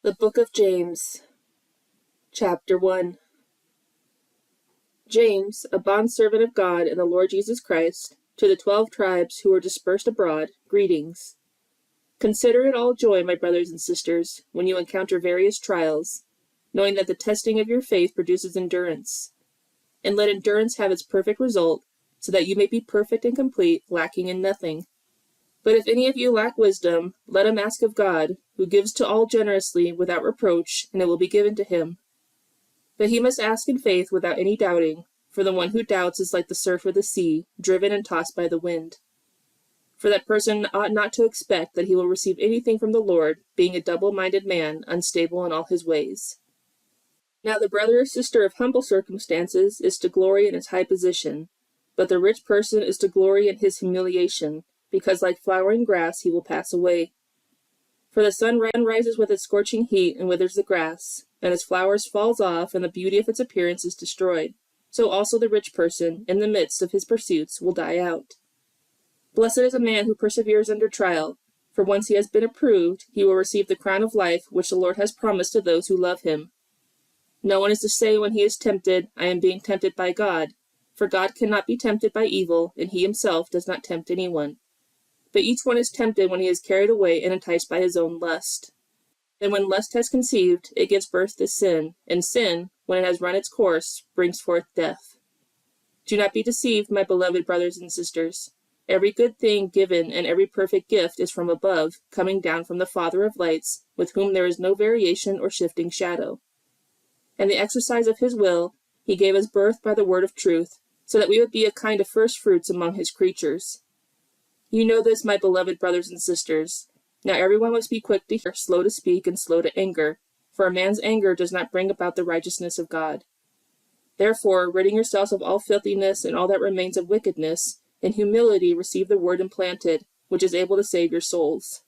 The Book of James, Chapter 1. James, a bondservant of God and the Lord Jesus Christ, to the 12 tribes who are dispersed abroad, greetings. Consider it all joy, my brothers and sisters, when you encounter various trials, knowing that the testing of your faith produces endurance. And let endurance have its perfect result, so that you may be perfect and complete, lacking in nothing. But if any of you lack wisdom, let him ask of God, who gives to all generously without reproach, and it will be given to him. But he must ask in faith without any doubting, for the one who doubts is like the surf of the sea, driven and tossed by the wind. For that person ought not to expect that he will receive anything from the Lord, being a double-minded man, unstable in all his ways. Now the brother or sister of humble circumstances is to glory in his high position, but the rich person is to glory in his humiliation, because like flowering grass he will pass away. For the sun rises with its scorching heat and withers the grass, and its flowers falls off, and the beauty of its appearance is destroyed. So also the rich person, in the midst of his pursuits, will die out. Blessed is a man who perseveres under trial, for once he has been approved, he will receive the crown of life which the Lord has promised to those who love him. No one is to say when he is tempted, I am being tempted by God, for God cannot be tempted by evil, and he himself does not tempt anyone. But each one is tempted when he is carried away and enticed by his own lust. Then when lust has conceived, it gives birth to sin, and sin, when it has run its course, brings forth death. Do not be deceived, my beloved brothers and sisters. Every good thing given and every perfect gift is from above, coming down from the Father of lights, with whom there is no variation or shifting shadow. And the exercise of his will, he gave us birth by the word of truth, so that we would be a kind of first fruits among his creatures. You know this, my beloved brothers and sisters. Now everyone must be quick to hear, slow to speak, and slow to anger, for a man's anger does not bring about the righteousness of God. Therefore, ridding yourselves of all filthiness and all that remains of wickedness, in humility receive the word implanted, which is able to save your souls.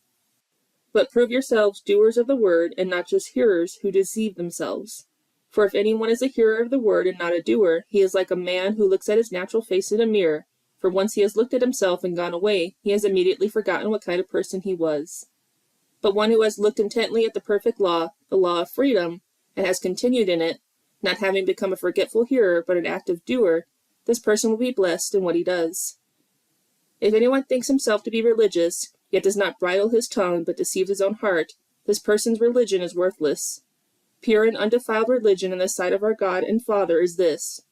But prove yourselves doers of the word, and not just hearers who deceive themselves. For if anyone is a hearer of the word and not a doer, he is like a man who looks at his natural face in a mirror. For once he has looked at himself and gone away, he has immediately forgotten what kind of person he was. But one who has looked intently at the perfect law, the law of freedom, and has continued in it, not having become a forgetful hearer but an active doer, this person will be blessed in what he does. If anyone thinks himself to be religious, yet does not bridle his tongue but deceives his own heart, this person's religion is worthless. Pure and undefiled religion in the sight of our God and Father is this: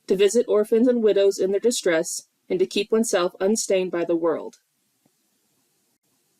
to visit orphans and widows in their distress, and to keep oneself unstained by the world.